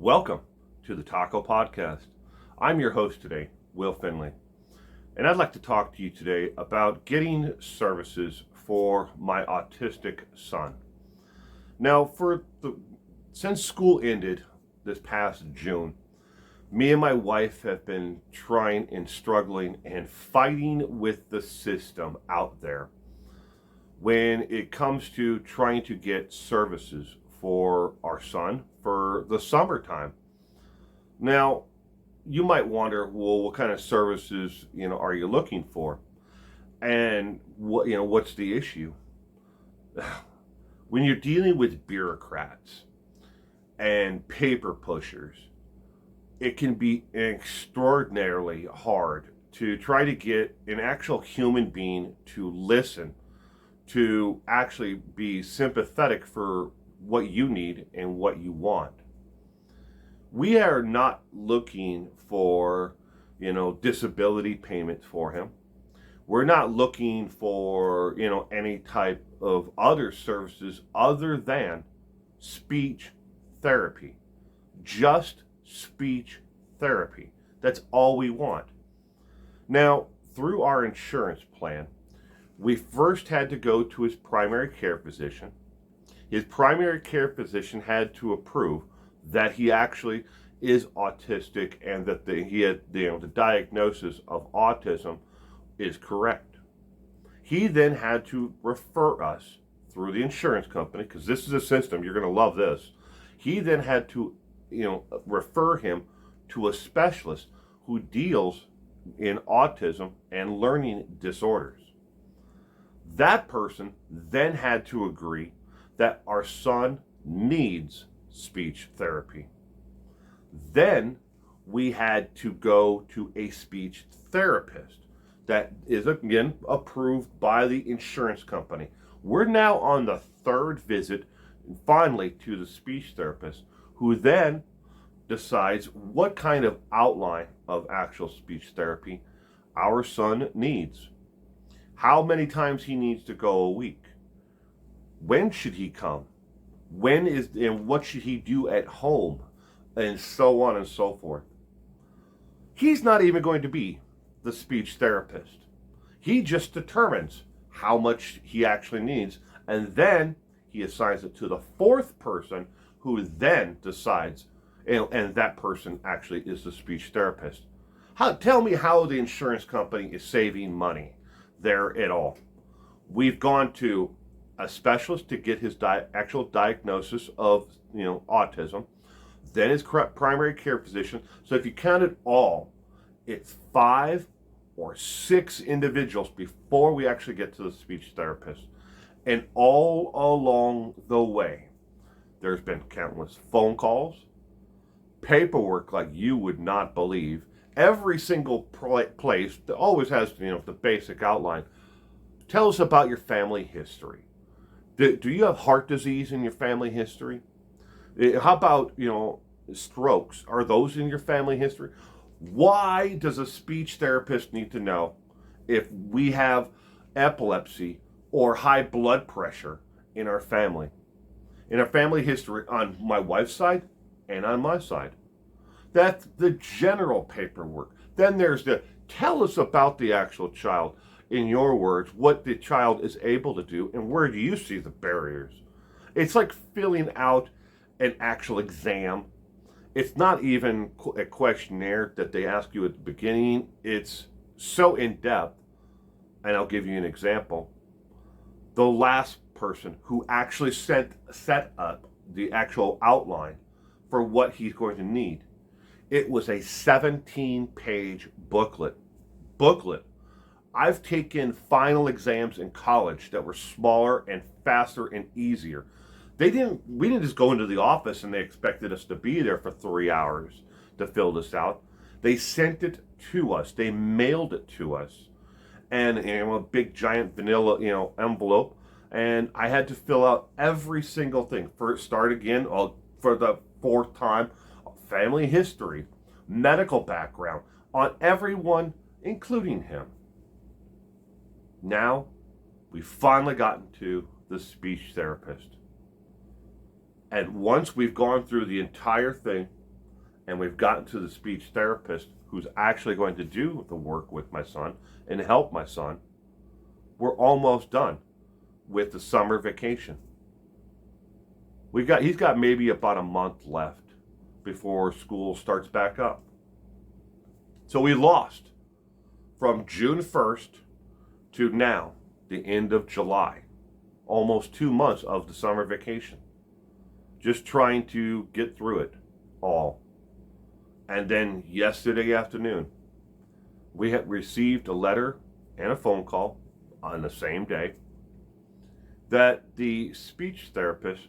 Welcome to the Taco Podcast. I'm your host today, Will Finley, and I'd like to talk to you today about getting services for my autistic son. Now, since school ended this past June, me and my wife have been trying and struggling and fighting with the system out there when it comes to trying to get services for our son for the summertime. Now, you might wonder, well, what kind of services, are you looking for? And what's the issue? When you're dealing with bureaucrats and paper pushers, it can be extraordinarily hard to try to get an actual human being to listen, to actually be sympathetic for what you need and what you want. We are not looking for, disability payments for him. We're not looking for, any type of other services other than speech therapy. Just speech therapy. That's all we want. Now, through our insurance plan, we first had to go to his primary care physician. His primary care physician had to approve that he actually is autistic and that the diagnosis of autism is correct. He then had to refer us through the insurance company, because this is a system, you're going to love this. He then had to, refer him to a specialist who deals in autism and learning disorders. That person then had to agree that our son needs speech therapy. Then we had to go to a speech therapist that is again approved by the insurance company. We're now on the third visit, finally, to the speech therapist, who then decides what kind of outline of actual speech therapy our son needs, how many times he needs to go a week, when should he come, and what should he do at home, and so on and so forth. He's not even going to be the speech therapist. He just determines how much he actually needs, and then he assigns it to the fourth person, who then decides, and that person actually is the speech therapist. Tell me how the insurance company is saving money there at all. We've gone to a specialist to get his actual diagnosis of autism, then his primary care physician. So if you count it all, it's 5 or 6 individuals before we actually get to the speech therapist. And all along the way, there's been countless phone calls, paperwork like you would not believe. Every single place always has the basic outline. Tell us about your family history. Do you have heart disease in your family history? How about, strokes? Are those in your family history? Why does a speech therapist need to know if we have epilepsy or high blood pressure in our family? In our family history on my wife's side and on my side. That's the general paperwork. Then there's tell us about the actual child. In your words, what the child is able to do, and where do you see the barriers? It's like filling out an actual exam. It's not even a questionnaire that they ask you at the beginning. It's so in-depth, and I'll give you an example. The last person who actually set up the actual outline for what he's going to need, it was a 17-page booklet. I've taken final exams in college that were smaller and faster and easier. We didn't just go into the office and they expected us to be there for 3 hours to fill this out. They sent it to us. They mailed it to us. And a big giant vanilla, envelope. And I had to fill out every single thing. First, start again for the 4th time. Family history, medical background on everyone, including him. Now, we've finally gotten to the speech therapist. And once we've gone through the entire thing, and we've gotten to the speech therapist who's actually going to do the work with my son and help my son, we're almost done with the summer vacation. He's got maybe about a month left before school starts back up. So we lost from June 1st to now, the end of July, almost 2 months of the summer vacation. Just trying to get through it all. And then yesterday afternoon, we had received a letter and a phone call on the same day that the speech therapist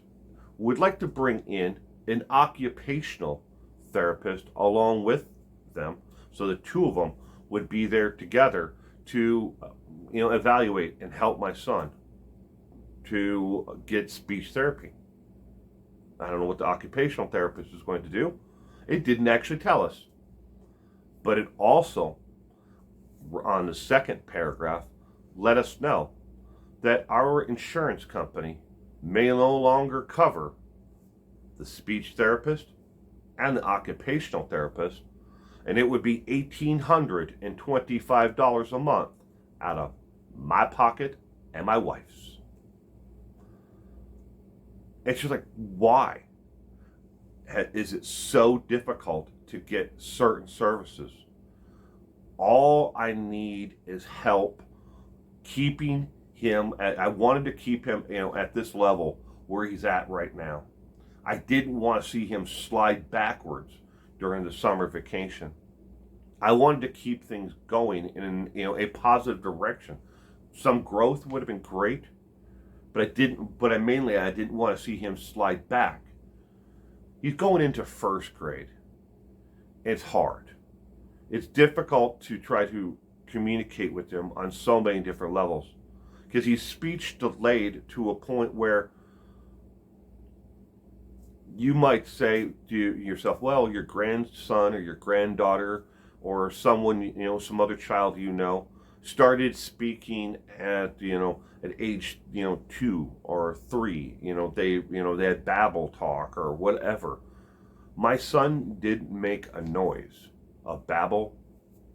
would like to bring in an occupational therapist along with them, so the two of them would be there together to evaluate and help my son to get speech therapy. I don't know what the occupational therapist is going to do. It didn't actually tell us. But it also, on the second paragraph, let us know that our insurance company may no longer cover the speech therapist and the occupational therapist, and it would be $1,825 a month out of my pocket and my wife's. It's just like, why is it so difficult to get certain services? All I need is help keeping him I wanted to keep him at this level where he's at right now. I didn't want to see him slide backwards during the summer vacation. I wanted to keep things going in a positive direction. Some growth would have been great, but I didn't want to see him slide back. He's going into first grade. It's hard. It's difficult to try to communicate with him on so many different levels, because he's speech delayed to a point where you might say to yourself, well, your grandson or your granddaughter or someone, some other child started speaking at age 2 or 3. They had babble talk or whatever. My son didn't make a noise, a babble,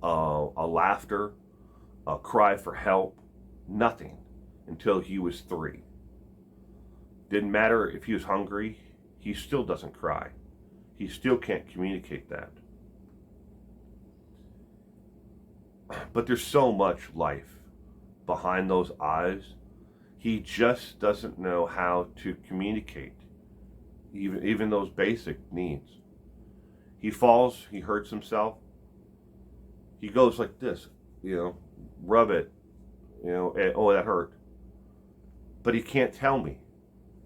a laughter, a cry for help, nothing until he was 3. Didn't matter if he was hungry, he still doesn't cry. He still can't communicate that. But there's so much life behind those eyes. He just doesn't know how to communicate, even those basic needs. He falls, he hurts himself. He goes like this, rub it, oh, that hurt. But he can't tell me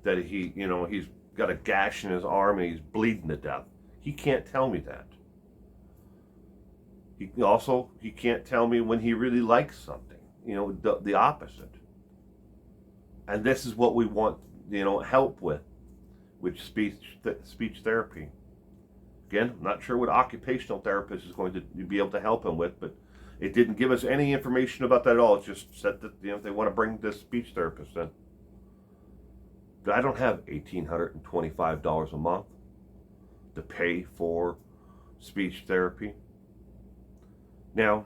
that he's got a gash in his arm and he's bleeding to death. He can't tell me that. He can't tell me when he really likes something, the opposite. And this is what we want, help with speech therapy. Again, I'm not sure what occupational therapist is going to be able to help him with, but it didn't give us any information about that at all. It just said that they want to bring this speech therapist in. But I don't have $1,825 a month to pay for speech therapy. Now,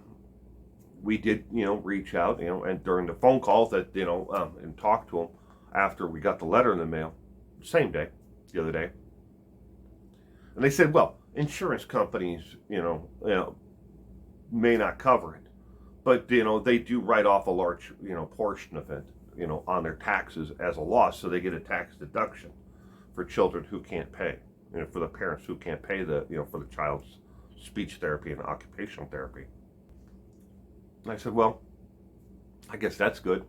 we did, reach out, and during the phone calls that, and talk to him after we got the letter in the mail, same day, the other day. And they said, well, insurance companies, may not cover it, but, they do write off a large, portion of it, on their taxes as a loss, so they get a tax deduction for children who can't pay, for the parents who can't pay for the child's speech therapy and occupational therapy. And I said, well, I guess that's good.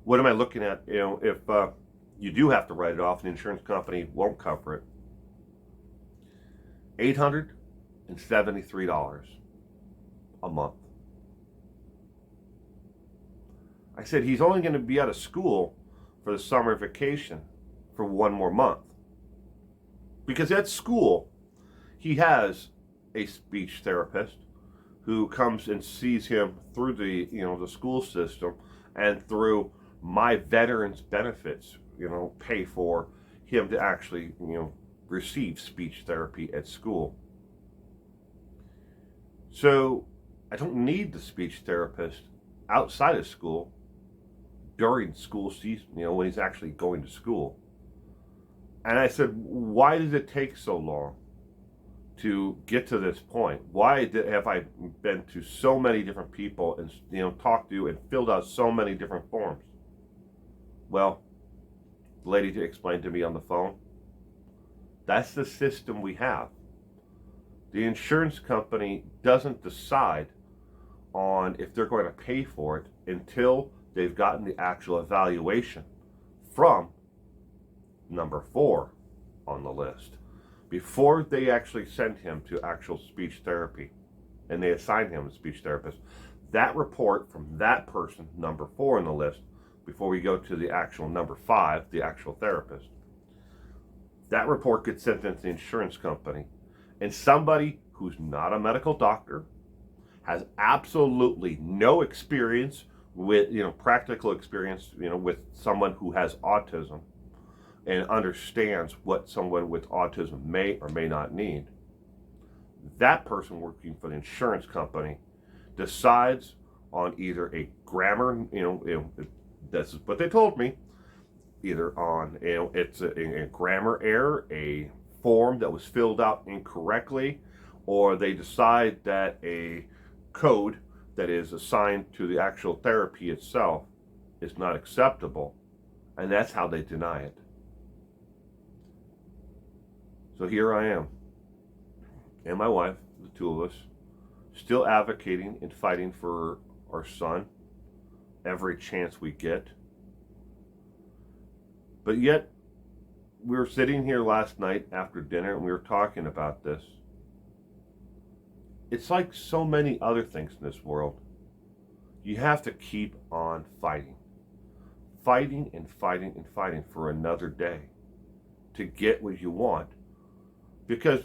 What am I looking at, if you do have to write it off and the insurance company won't cover it? $873 a month. I said, he's only going to be out of school for the summer vacation for 1 more month. Because at school, he has a speech therapist who comes and sees him through the school system, and through my veterans benefits, pay for him to actually, receive speech therapy at school. So I don't need the speech therapist outside of school during school season, when he's actually going to school. And I said, why does it take so long to get to this point? Why have I been to so many different people and talked to and filled out so many different forms? Well, the lady explained to me on the phone, that's the system we have. The insurance company doesn't decide on if they're going to pay for it until they've gotten the actual evaluation from number 4 on the list. Before they actually send him to actual speech therapy and they assign him a speech therapist, that report from that person, number 4 on the list, before we go to the actual number 5, the actual therapist, that report gets sent into the insurance company. And somebody who's not a medical doctor, has absolutely no experience with, practical experience, with someone who has autism and understands what someone with autism may or may not need. That person working for the insurance company decides on either a grammar, this is what they told me, either on, it's a grammar error, a form that was filled out incorrectly, or they decide that a code that is assigned to the actual therapy itself is not acceptable, and that's how they deny it. So here I am, and my wife, the two of us, still advocating and fighting for our son every chance we get. But yet, we were sitting here last night after dinner and we were talking about this. It's like so many other things in this world. You have to keep on fighting. Fighting and fighting and fighting for another day to get what you want. Because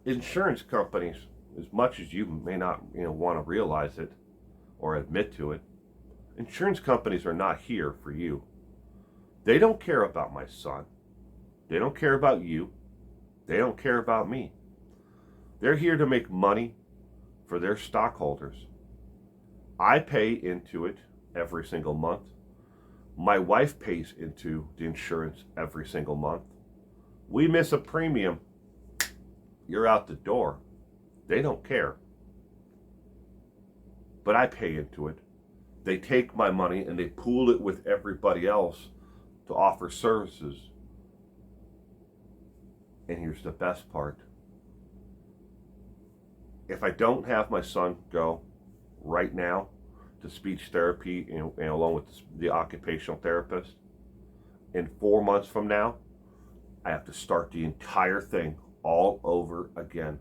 insurance companies, as much as you may not want to realize it or admit to it, insurance companies are not here for you. They don't care about my son. They don't care about you. They don't care about me. They're here to make money for their stockholders. I pay into it every single month. My wife pays into the insurance every single month. We miss a premium, you're out the door. They don't care. But I pay into it. They take my money and they pool it with everybody else to offer services. And here's the best part. If I don't have my son go right now to speech therapy and along with the occupational therapist, in 4 months from now, I have to start the entire thing all over again.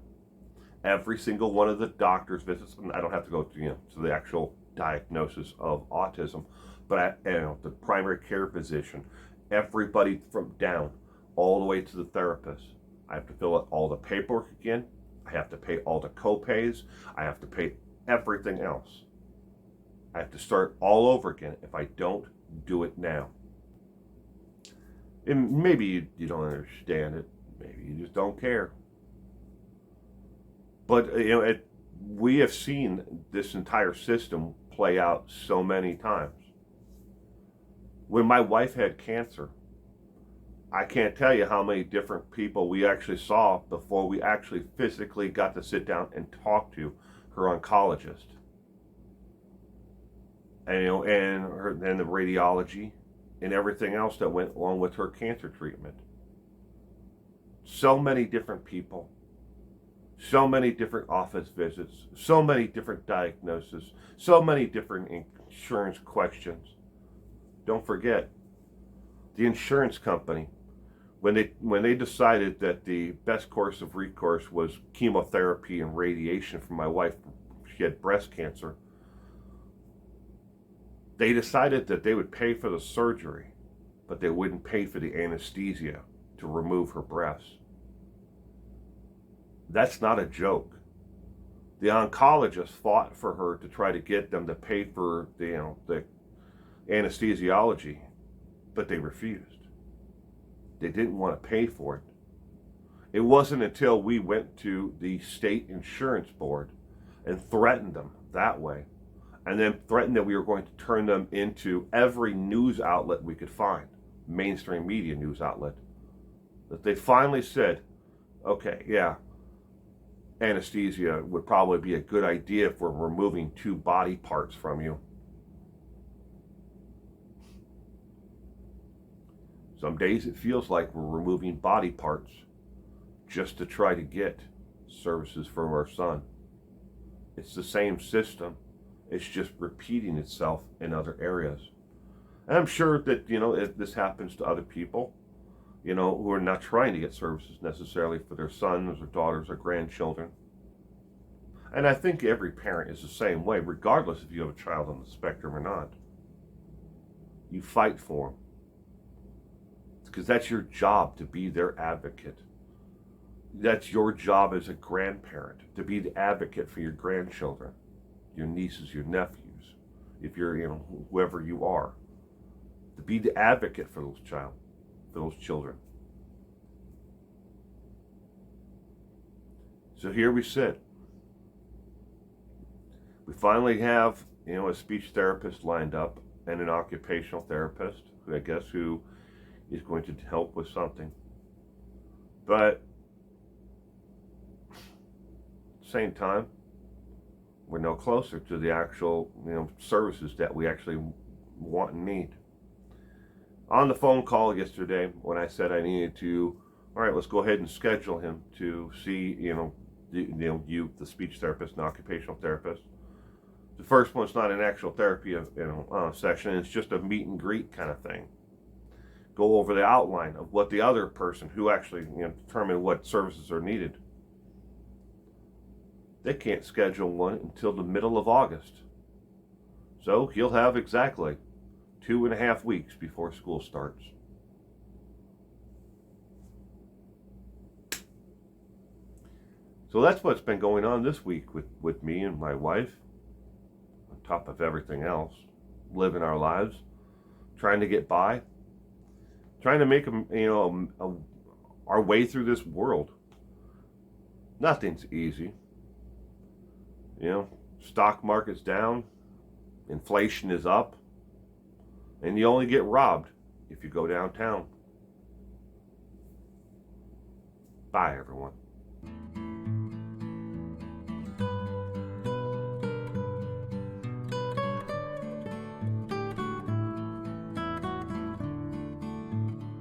Every single one of the doctor's visits, I don't have to go to the actual diagnosis of autism, but the primary care physician, everybody from down all the way to the therapist. I have to fill out all the paperwork again. I have to pay all the co-pays. I have to pay everything else. I have to start all over again if I don't do it now. And maybe you don't understand it. Maybe you just don't care. But we have seen this entire system play out so many times. When my wife had cancer, I can't tell you how many different people we actually saw before we actually physically got to sit down and talk to her oncologist. And and the radiology and everything else that went along with her cancer treatment. So many different people, so many different office visits, so many different diagnoses, so many different insurance questions. Don't forget, the insurance company, when they decided that the best course of recourse was chemotherapy and radiation for my wife, she had breast cancer, they decided that they would pay for the surgery, but they wouldn't pay for the anesthesia to remove her breasts. That's not a joke. The oncologist fought for her to try to get them to pay for the anesthesiology, but they refused. They didn't want to pay for it. It wasn't until we went to the state insurance board and threatened them that way. And then threatened that we were going to turn them into every news outlet we could find, mainstream media news outlet. That they finally said, okay, yeah, anesthesia would probably be a good idea if we're removing 2 body parts from you. Some days it feels like we're removing body parts just to try to get services from our son. It's the same system. It's just repeating itself in other areas. And I'm sure that, if this happens to other people, who are not trying to get services necessarily for their sons or daughters or grandchildren. And I think every parent is the same way, regardless if you have a child on the spectrum or not. You fight for them. Because that's your job, to be their advocate. That's your job as a grandparent, to be the advocate for your grandchildren, your nieces, your nephews, if you're, whoever you are, to be the advocate for those children. So here we sit. We finally have, a speech therapist lined up and an occupational therapist, who is going to help with something. But at the same time, we're no closer to the actual, services that we actually want and need. On the phone call yesterday, when I said I needed to, all right, let's go ahead and schedule him to see, the speech therapist and occupational therapist. The first one's not an actual therapy session. It's just a meet and greet kind of thing. Go over the outline of what the other person who actually determine what services are needed. They can't schedule one until the middle of August. So he'll have exactly 2.5 weeks before school starts. So that's what's been going on this week with me and my wife, on top of everything else. Living our lives, trying to get by, trying to make our way through this world. Nothing's easy. Stock market's down, inflation is up, and you only get robbed if you go downtown. Bye, everyone.